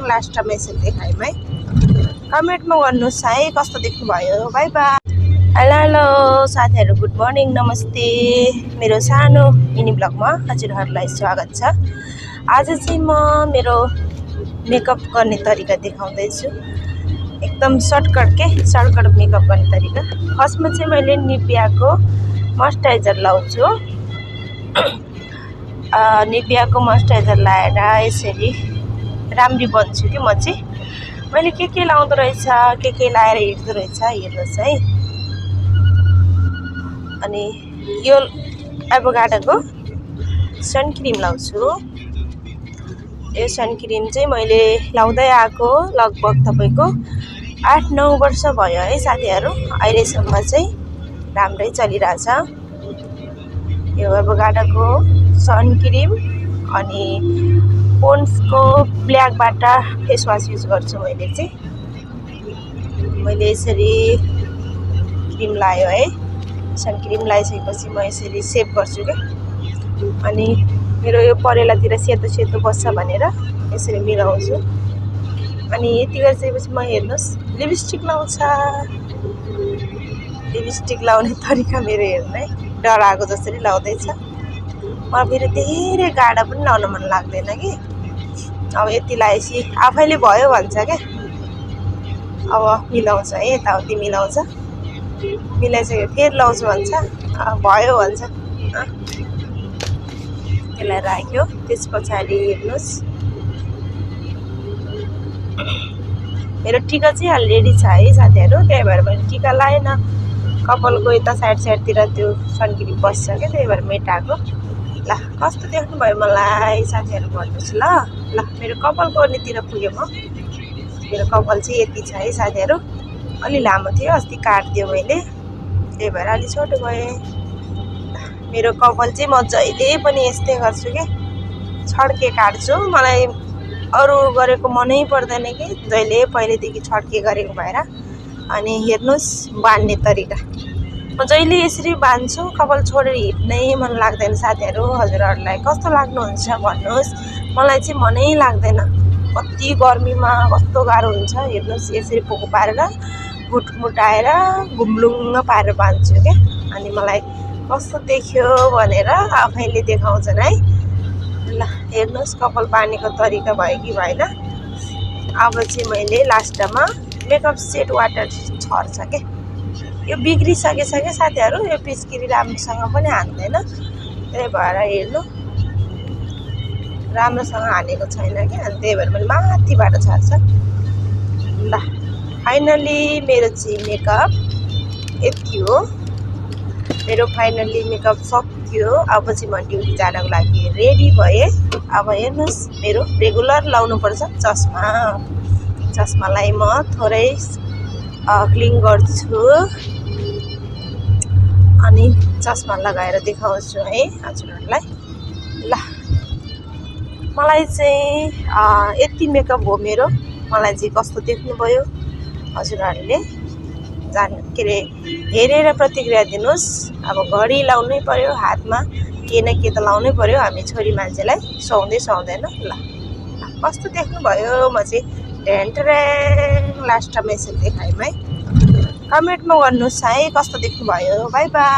Last time यसरी देखाएँ है। कमेन्टमा गर्नुहोस् है कस्तो देख्नुभयो। By by. हेलो हेलो साथीहरू, गुड मर्निङ, नमस्ते। मेरो सानो मिनी ब्लगमा हजुरहरूलाई स्वागत छ। आज चाहिँ म मेरो मेकअप गर्ने तरिका देखाउँदैछु। एकदम सर्टकट मेकअप गर्ने तरिका। फर्स्टमा चाहिँ मैले निभियाको मोइस्चराइजर लाउँछु। निभियाको मोइस्चराइजर लाएर यसरी राम्री बन्छु कि म चाहिँ। मैले के लाउँदो रहेछ, के लाएर हिँड्दो रहेछ हेर्नुहोस् है। अनि यो एभोकाडोको सनक्रिम लाउँछु। यो सनक्रिम चाहिँ मैले लाउँदै आएको लगभग तपाईँको 8-9 वर्ष भयो है साथीहरू। अहिलेसम्म चाहिँ राम्रै चलिरहेछ। यो एभोकाडोको सनक्रिम अनि पोन्ड्सको ब्ल्याकबाट फेस वास युज गर्छु मैले चाहिँ। मैले यसरी क्रिम लायो है। सनक्रिम लगाइसकेपछि म यसरी सेभ गर्छु क्या। अनि मेरो यो परेलातिर सेतो बस्छ भनेर यसरी मिलाउँछु। अनि यति गरिसकेपछि म हेर्नुहोस् लिपस्टिक लाउँछ। लिपस्टिक लाउने तरिका मेरो हेर्नु है, डराएको जसरी लाउँदैछ। म फेरि धेरै गाढा पनि लाउन मन लाग्दैन कि। अब यति लगाएपछि आफैले भयो भन्छ क्या। अब मिलाउँछ है, यताउति मिलाउँछ। मिलाइसक्यो फेरि लाउँछु भन्छ, भयो भन्छ। त्यसलाई राख्यो। त्यस पछाडि हेर्नुहोस् मेरो टिका चाहिँ अलरेडी छ है साथीहरू। त्यही भएर मैले टिका लाएन। कपालको यता साइडतिर त्यो सनक्रिम बस्छ क्या, त्यही भएर मेटाएको। ल कस्तो देख्नुभयो मलाई साथीहरू भन्नुहोस् ल। मेरो कपालको अर्लीतिर पुगेँ म। मेरो कपाल चाहिँ यति छ है साथीहरू। अलि लामो थियो, अस्ति काटिदियो मैले, त्यही भएर अलि छोटो भएँ। मेरो कपाल चाहिँ म जहिले पनि यस्तै गर्छु कि, छड्के काट्छु। मलाई अरू गरेको मनै पर्दैन कि, जहिले पहिलेदेखि छड्के गरेको भएर। अनि हेर्नुहोस् बाँध्ने तरिका। म जहिले यसरी बाँध्छु, कपाल छोडेर हिँड्नै मन लाग्दैन साथीहरू। हजुरहरूलाई कस्तो लाग्नुहुन्छ भन्नुहोस्। मलाई चाहिँ मनै लाग्दैन। कति गर्मीमा कस्तो गाह्रो हुन्छ। हेर्नुहोस् यसरी पोको पारेर मुटाएर घुम्लुङ्ग पारेर बाँध्छु क्या। अनि मलाई कस्तो देख्यो भनेर आफैले देखाउँछन् है। ल हेर्नुहोस् कपाल बाँध्नेको तरिका भयो कि भएन। अब चाहिँ मैले लास्टमा मेकअप सेट वाटर छर्छ क्या। यो बिग्रिसकेछ क्या साथीहरू। यो पिचकारी राम्रोसँग पनि हान्दैन, त्यही भएर हेर्नु राम्रोसँग हानेको छैन क्या। अनि त्यही भएर मैले माथिबाट छर्छ। ल फाइनली मेरो चाहिँ मेकअप यति हो। मेरो फाइनली मेकअप सक्यो। अब चाहिँ म ड्युटी जानको लागि रेडी भएँ। अब हेर्नुहोस् मेरो रेगुलर लाउनुपर्छ चस्मा। चस्मालाई म थोरै क्लिन गर्छु अनि चस्मा लगाएर देखाउँछु है हजुरहरूलाई। ल मलाई चाहिँ यति मेकअप हो मेरो। मलाई चाहिँ कस्तो देख्नुभयो हजुरहरूले के अरे हेरेर प्रतिक्रिया दिनुहोस्। अब घडी लाउनै पर्यो हातमा, के न के त लाउनै पर्यो हामी छोरी मान्छेलाई, सुहाउँदैन। ल कस्तो देख्नुभयो म चाहिँ लास्ट टाइम यसरी देखाएँ है। कमेन्टमा गर्नुहोस् है कस्तो देख्नुभयो। By by.